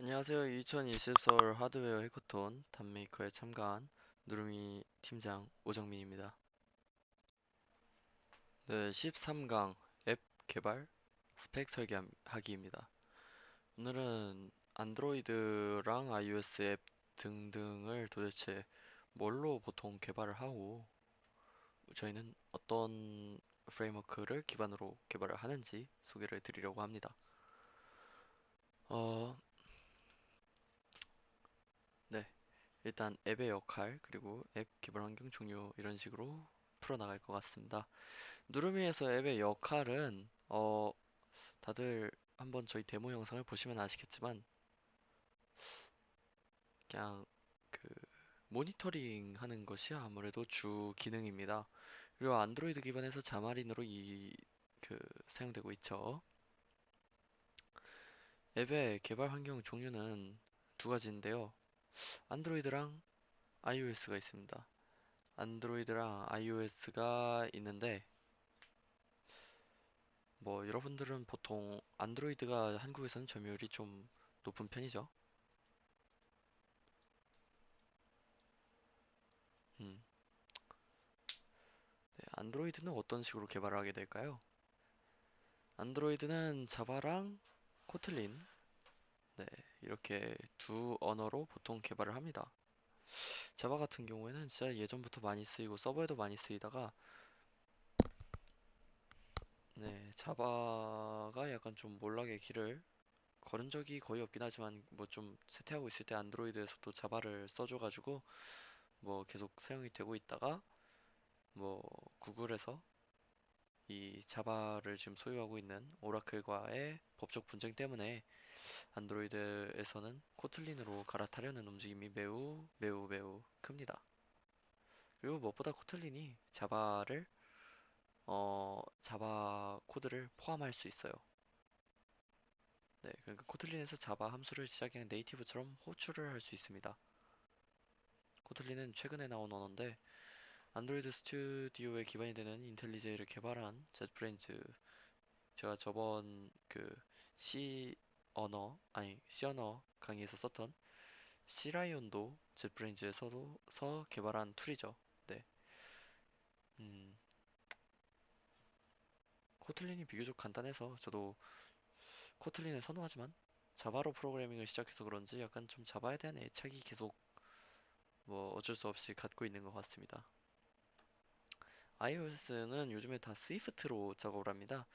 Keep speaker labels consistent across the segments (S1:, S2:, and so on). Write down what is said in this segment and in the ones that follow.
S1: 안녕하세요. 2020 서울 하드웨어 해커톤 단메이커에 참가한 누르미 팀장 오정민입니다. 네, 13강 앱 개발 스펙 설계하기입니다. 오늘은 안드로이드랑 iOS 앱 등등을 도대체 뭘로 보통 개발을 하고 저희는 어떤 프레임워크를 기반으로 개발을 하는지 소개를 드리려고 합니다. 어, 네. 일단 앱의 역할, 그리고 앱 기반 환경 종류 이런 식으로 풀어나갈 것 같습니다. 누르미에서 앱의 역할은 다들 한번 저희 데모 영상을 보시면 아시겠지만 그냥 그 모니터링 하는 것이 아무래도 주 기능입니다. 그리고 안드로이드 기반에서 자마린으로 사용되고 있죠. 앱의 개발 환경 종류는 두 가지인데요. 안드로이드랑 iOS가 있습니다. 안드로이드랑 iOS가 있는데 뭐 여러분들은 보통 안드로이드가 한국에서는 점유율이 좀 높은 편이죠. 음, 네, 안드로이드는 어떤 식으로 개발을 하게 될까요? 안드로이드는 자바랑 코틀린, 네, 이렇게 두 언어로 보통 개발을 합니다. 자바 같은 경우에는 진짜 예전부터 많이 쓰이고 서버에도 많이 쓰이다가 네, 자바가 약간 좀 몰락의 길을 걸은 적이 거의 없긴 하지만 뭐 좀 쇠퇴하고 있을 때 안드로이드에서도 자바를 써줘가지고 뭐 계속 사용이 되고 있다가 뭐 구글에서 이 자바를 지금 소유하고 있는 오라클과의 법적 분쟁 때문에 안드로이드에서는 코틀린으로 갈아타려는 움직임이 매우 매우 매우 큽니다. 그리고 무엇보다 코틀린이 자바 코드를 포함할 수 있어요. 네, 그러니까 코틀린에서 자바 함수를 시작한 네이티브처럼 호출을 할 수 있습니다. 코틀린은 최근에 나온 언어인데 안드로이드 스튜디오에 기반이 되는 인텔리제이를 개발한 젯브레인즈, 제가 저번 C 언어 강의에서 썼던 C라이온도 젯브레인즈에서도 개발한 툴이죠. 네. 음, 코틀린이 비교적 간단해서 저도 코틀린을 선호하지만 자바로 프로그래밍을 시작해서 그런지 약간 좀 자바에 대한 애착이 계속 뭐 어쩔 수 없이 갖고 있는 것 같습니다. iOS는 요즘에 다 스위프트로 작업을 합니다.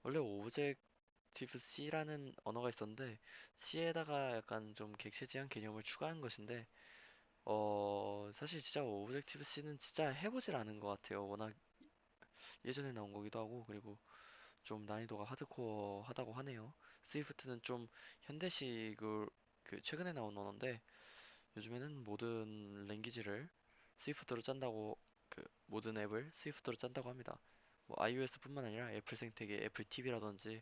S1: 원래 오브젝티브 C라는 언어가 있었는데 C에다가 약간 좀 객체지향 개념을 추가한 것인데 사실 진짜 오브젝티브 C는 진짜 해보질 않은 것 같아요. 워낙 예전에 나온 거기도 하고, 그리고 좀 난이도가 하드코어하다고 하네요. 스위프트는 좀 현대식을 최근에 나온 언어인데 요즘에는 모든 랭귀지를 스위프트로 짠다고, 모든 앱을 스위프트로 짠다고 합니다. 뭐 iOS뿐만 아니라 애플 생태계, 애플 TV라든지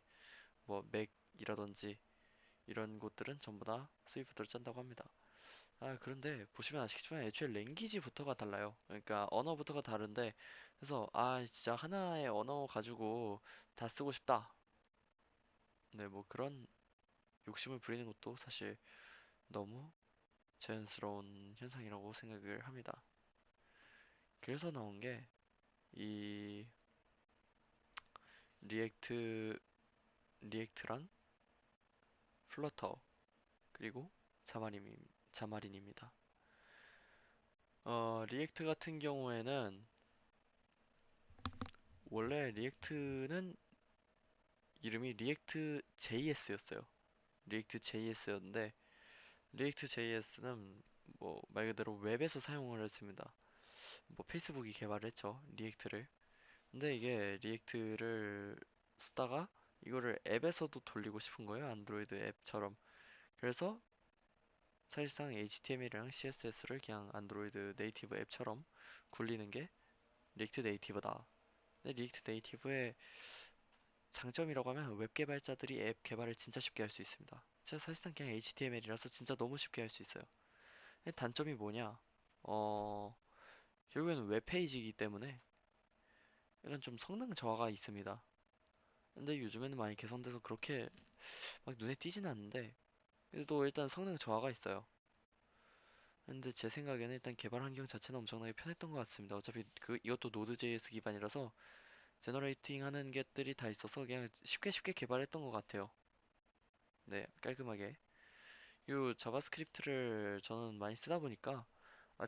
S1: 뭐 맥이라든지 이런 곳들은 전부 다 스위프트로 짠다고 합니다. 아, 그런데 보시면 아시겠지만 애초에 랭귀지부터가 달라요. 그러니까 언어부터가 다른데, 그래서 진짜 하나의 언어 가지고 다 쓰고 싶다. 네, 뭐 그런 욕심을 부리는 것도 사실 너무 자연스러운 현상이라고 생각을 합니다. 그래서 나온 게 이 리액트, 리액트랑 플러터, 그리고 자마린입니다. 리액트 같은 경우에는 원래 리액트는 이름이 리액트 JS였어요. 리액트 JS였는데 리액트 JS는 뭐 말 그대로 웹에서 사용을 했습니다. 뭐 페이스북이 개발을 했죠, 리액트를. 근데 이게 리액트를 쓰다가 이거를 앱에서도 돌리고 싶은 거예요, 안드로이드 앱처럼. 그래서 사실상 HTML이랑 CSS를 그냥 안드로이드 네이티브 앱처럼 굴리는 게 리액트 네이티브다. 근데 리액트 네이티브의 장점이라고 하면 웹 개발자들이 앱 개발을 진짜 쉽게 할 수 있습니다. 진짜 사실상 그냥 HTML이라서 진짜 너무 쉽게 할 수 있어요. 근데 단점이 뭐냐? 어, 결국에는 웹페이지이기 때문에 약간 좀 성능 저하가 있습니다. 근데 요즘에는 많이 개선돼서 그렇게 막 눈에 띄진 않는데, 또 일단 성능 저하가 있어요. 근데 제 생각에는 일단 개발 환경 자체는 엄청나게 편했던 것 같습니다. 어차피 이것도 노드.js 기반이라서 제너레이팅 하는 것들이 다 있어서 그냥 쉽게 쉽게 개발했던 것 같아요. 네, 깔끔하게. 요 자바스크립트를 저는 많이 쓰다 보니까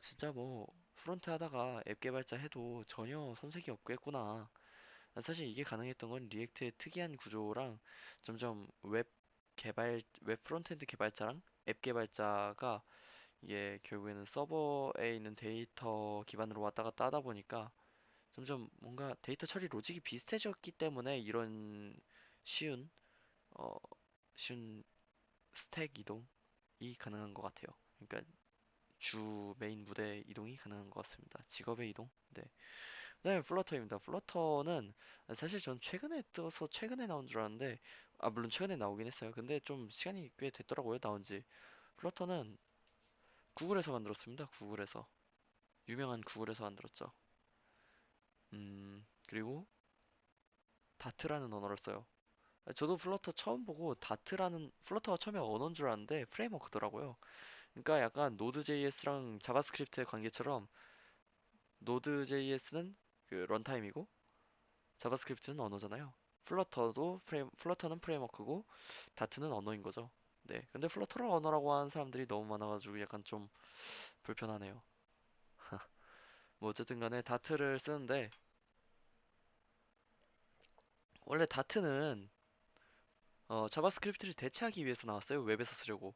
S1: 진짜 뭐 프론트 하다가 앱 개발자 해도 전혀 손색이 없겠구나. 사실 이게 가능했던 건 리액트의 특이한 구조랑 점점 웹 프론트엔드 개발자랑 앱 개발자가 이게 결국에는 서버에 있는 데이터 기반으로 왔다 갔다 하다 보니까 점점 뭔가 데이터 처리 로직이 비슷해졌기 때문에 이런 쉬운 어 쉬운 스택 이동이 가능한 것 같아요. 그러니까 주 메인 무대 이동이 가능한 것 같습니다. 직업의 이동. 네. 그다음에 플러터입니다. 플러터는 사실 전 최근에 떠서 최근에 나온 줄 알았는데 물론 최근에 나오긴 했어요. 근데 좀 시간이 꽤 됐더라고요. 나온 지. 플러터는 구글에서 만들었습니다. 구글에서. 유명한 구글에서 만들었죠. 그리고 다트라는 언어를 써요. 저도 플러터 처음 보고 다트라는 플러터가 처음에 언어인 줄 알았는데 프레임워크더라고요. 그러니까 약간 노드.js랑 자바스크립트의 관계처럼 노드.js는 그 런타임이고 자바스크립트는 언어잖아요. 플러터는 프레임워크고 다트는 언어인 거죠. 네. 근데 플러터를 언어라고 하는 사람들이 너무 많아가지고 약간 좀 불편하네요. 뭐 어쨌든 간에 다트를 쓰는데 원래 다트는 자바스크립트를 대체하기 위해서 나왔어요. 웹에서 쓰려고.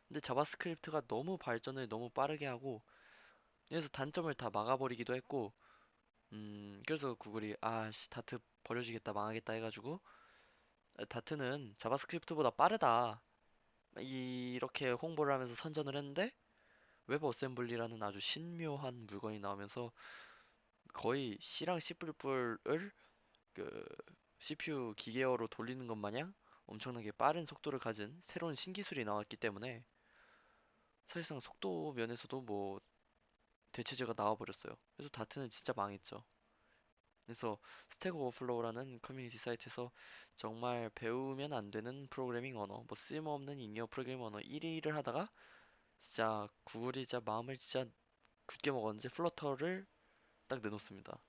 S1: 근데 자바스크립트가 너무 발전을 너무 빠르게 하고 그래서 단점을 다 막아버리기도 했고 그래서 구글이 씨 다트 버려지겠다 망하겠다 해가지고 다트는 자바스크립트보다 빠르다 이렇게 홍보를 하면서 선전을 했는데 웹 어셈블리라는 아주 신묘한 물건이 나오면서 거의 C랑 C++을 그 CPU 기계어로 돌리는 것 마냥 엄청나게 빠른 속도를 가진 새로운 신기술이 나왔기 때문에 사실상 속도 면에서도 뭐 대체제가 나와버렸어요. 그래서 다트는 진짜 망했죠. 그래서 스택 오버플로우라는 커뮤니티 사이트에서 정말 배우면 안 되는 프로그래밍 언어, 뭐 쓸모없는 인이어 프로그래밍 언어 1위를 하다가 진짜 구글이 진짜 마음을 진짜 굳게 먹었는지 플러터를 딱 내놓습니다.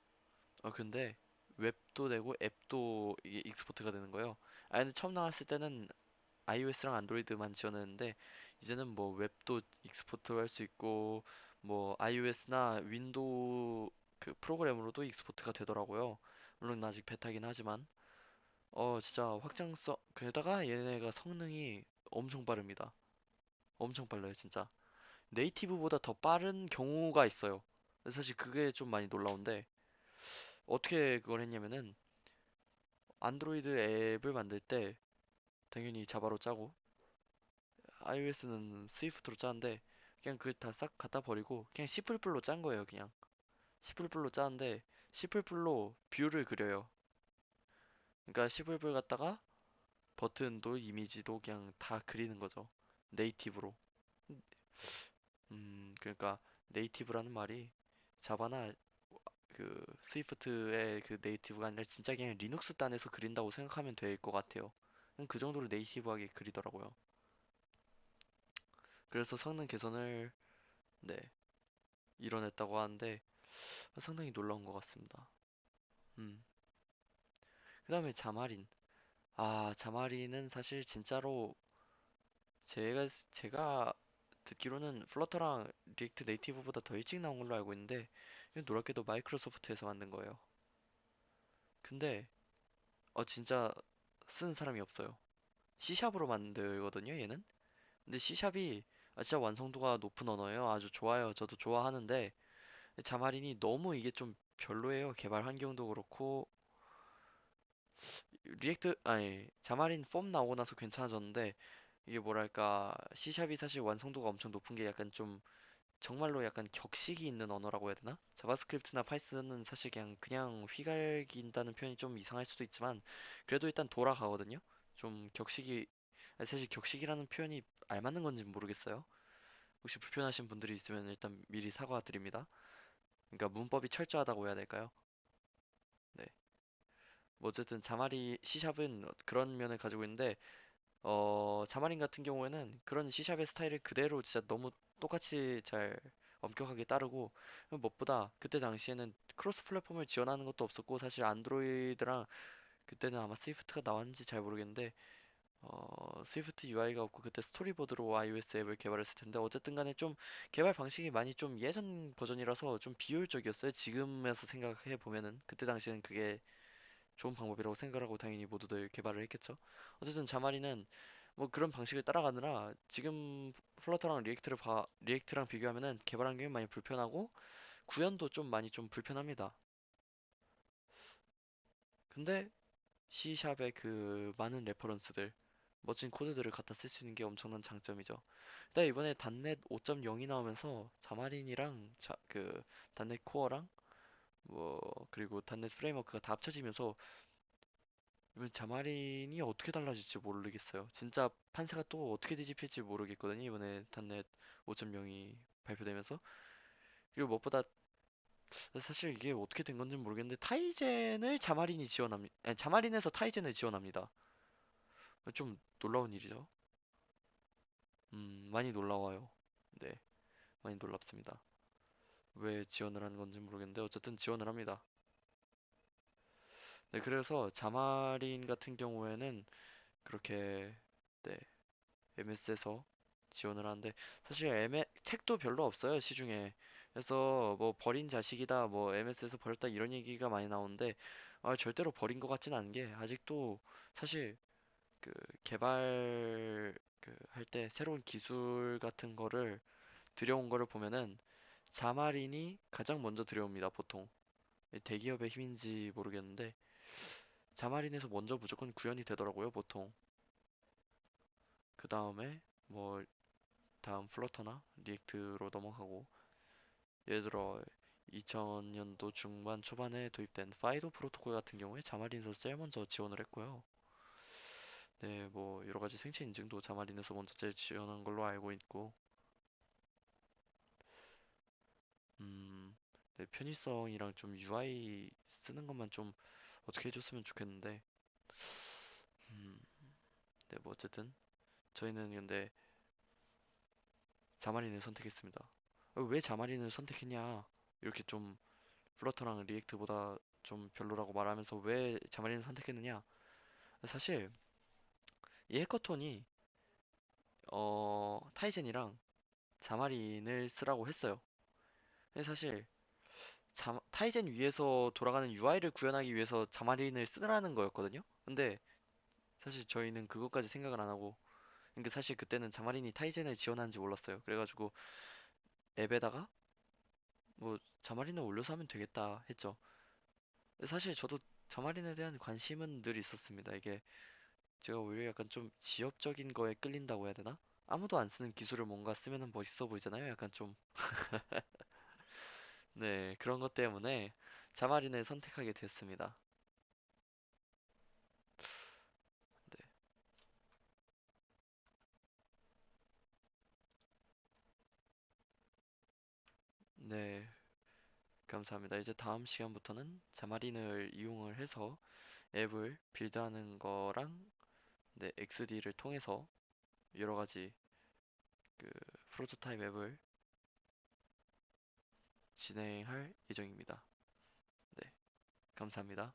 S1: 근데 웹도 되고 앱도 이게 익스포트가 되는 거예요. 근데 처음 나왔을 때는 iOS랑 안드로이드만 지원했는데 이제는 뭐 웹도 익스포트 할 수 있고 뭐 iOS나 윈도우 그 프로그램으로도 익스포트가 되더라고요. 물론 아직 베타긴 하지만 진짜 확장성 게다가 얘네가 성능이 엄청 빠릅니다. 엄청 빨라요, 진짜. 네이티브보다 더 빠른 경우가 있어요. 사실 그게 좀 많이 놀라운데 어떻게 그걸 했냐면은 안드로이드 앱을 만들 때 당연히 자바로 짜고 iOS는 스위프트로 짜는데 그냥 그 다 싹 갖다 버리고 그냥 C++로 짠 거예요, 그냥. C++로 짜는데 C++로 뷰를 그려요. 그러니까 C++ 갖다가 버튼도 이미지도 그냥 다 그리는 거죠. 네이티브로. 그러니까 네이티브라는 말이 자바나 그 스위프트의 그 네이티브가 아니라 진짜 그냥 리눅스 단에서 그린다고 생각하면 될 것 같아요. 그 정도로 네이티브하게 그리더라고요. 그래서 성능 개선을 네, 이뤄냈다고 하는데 상당히 놀라운 것 같습니다. 음. 그다음에 자마린. 자마린은 사실 진짜로 제가 듣기로는 플러터랑 리액트 네이티브보다 더 일찍 나온 걸로 알고 있는데 이건 놀랍게도 마이크로소프트에서 만든 거예요. 근데 진짜 쓰는 사람이 없어요. C샵으로 만들거든요, 얘는. 근데 C샵이 진짜 완성도가 높은 언어예요. 아주 좋아요. 저도 좋아하는데 자마린이 너무 이게 좀 별로예요. 개발 환경도 그렇고 자마린 폼 나오고 나서 괜찮아졌는데 이게 뭐랄까 C샵이 사실 완성도가 엄청 높은 게 약간 좀 정말로 약간 격식이 있는 언어라고 해야 되나? 자바스크립트나 파이썬은 사실 그냥 휘갈긴다는 표현이 좀 이상할 수도 있지만 그래도 일단 돌아가거든요. 좀 격식이 사실 격식이라는 표현이 알맞는 건지 모르겠어요. 혹시 불편하신 분들이 있으면 일단 미리 사과드립니다. 그러니까 문법이 철저하다고 해야 될까요? 네. 뭐 어쨌든 자마리 C샵은 그런 면을 가지고 있는데 자마린 같은 경우에는 그런 C샵의 스타일을 그대로 진짜 너무 똑같이 잘 엄격하게 따르고 무엇보다 그때 당시에는 크로스 플랫폼을 지원하는 것도 없었고 사실 안드로이드랑 그때는 아마 스위프트가 나왔는지 잘 모르겠는데 스위프트 UI가 없고 그때 스토리보드로 iOS 앱을 개발했을 텐데 어쨌든 간에 좀 개발 방식이 많이 좀 예전 버전이라서 좀 비효율적이었어요. 지금에서 생각해 보면은 그때 당시에는 그게 좋은 방법이라고 생각하고 당연히 모두들 개발을 했겠죠. 어쨌든 자마리는 뭐 그런 방식을 따라가느라 지금 플러터랑 리액트랑 비교하면은 개발 환경이 많이 불편하고 구현도 좀 많이 좀 불편합니다. 근데 C샵의 그 많은 레퍼런스들, 멋진 코드들을 갖다 쓸 수 있는 게 엄청난 장점이죠. 근데 이번에 닷넷 5.0이 나오면서 자마린이랑 그 닷넷 코어랑 뭐 그리고 닷넷 프레임워크가 다 합쳐지면서 이번 자마린이 어떻게 달라질지 모르겠어요. 진짜 판세가 또 어떻게 뒤집힐지 모르겠거든요. 이번에 닷넷 5.0이 발표되면서. 그리고 무엇보다 사실 이게 어떻게 된 건지 모르겠는데 타이젠을 자마린이 지원합니다. 아니, 자마린에서 타이젠을 지원합니다. 좀 놀라운 일이죠. 많이 놀라워요. 네, 많이 놀랍습니다. 왜 지원을 하는 건지 모르겠는데 어쨌든 지원을 합니다. 네, 그래서 자마린 같은 경우에는 그렇게 네, MS에서 지원을 하는데 사실 책도 별로 없어요 시중에. 그래서 뭐 버린 자식이다 뭐 MS에서 버렸다 이런 얘기가 많이 나오는데 절대로 버린 것 같진 않은 게 아직도 사실 그 개발 그 할 때 새로운 기술 같은 거를 들여온 거를 보면은 자마린이 가장 먼저 들여옵니다 보통. 대기업의 힘인지 모르겠는데 자마린에서 먼저 무조건 구현이 되더라고요 보통. 그 다음에 뭐 다음 플러터나 리액트로 넘어가고 예를 들어 2000년도 중반 초반에 도입된 파이도 프로토콜 같은 경우에 자마린에서 제일 먼저 지원을 했고요. 네, 뭐 여러 가지 생체 인증도 자마린에서 먼저 제일 지원한 걸로 알고 있고, 네, 편의성이랑 좀 UI 쓰는 것만 좀 어떻게 해줬으면 좋겠는데, 음, 네, 뭐 어쨌든 저희는 근데 자마린을 선택했습니다. 왜 자마린을 선택했냐? 이렇게 좀 플러터랑 리액트보다 좀 별로라고 말하면서 왜 자마린을 선택했느냐? 사실 이 해커톤이 타이젠이랑 자마린을 쓰라고 했어요. 근데 사실 타이젠 위에서 돌아가는 UI를 구현하기 위해서 자마린을 쓰라는 거였거든요. 근데 사실 저희는 그것까지 생각을 안 하고 그러니까 사실 그때는 자마린이 타이젠을 지원하는지 몰랐어요. 그래가지고 앱에다가 뭐 자마린을 올려서 하면 되겠다 했죠. 사실 저도 자마린에 대한 관심은 늘 있었습니다. 이게 제가 오히려 약간 좀 지엽적인 거에 끌린다고 해야 되나? 아무도 안 쓰는 기술을 뭔가 쓰면은 멋있어 보이잖아요. 약간 좀, 네, 그런 것 때문에 자마린을 선택하게 됐습니다. 네, 네, 감사합니다. 이제 다음 시간부터는 자마린을 이용을 해서 앱을 빌드하는 거랑, 네, XD를 통해서 여러 가지 그 프로토타입 앱을 진행할 예정입니다. 네, 감사합니다.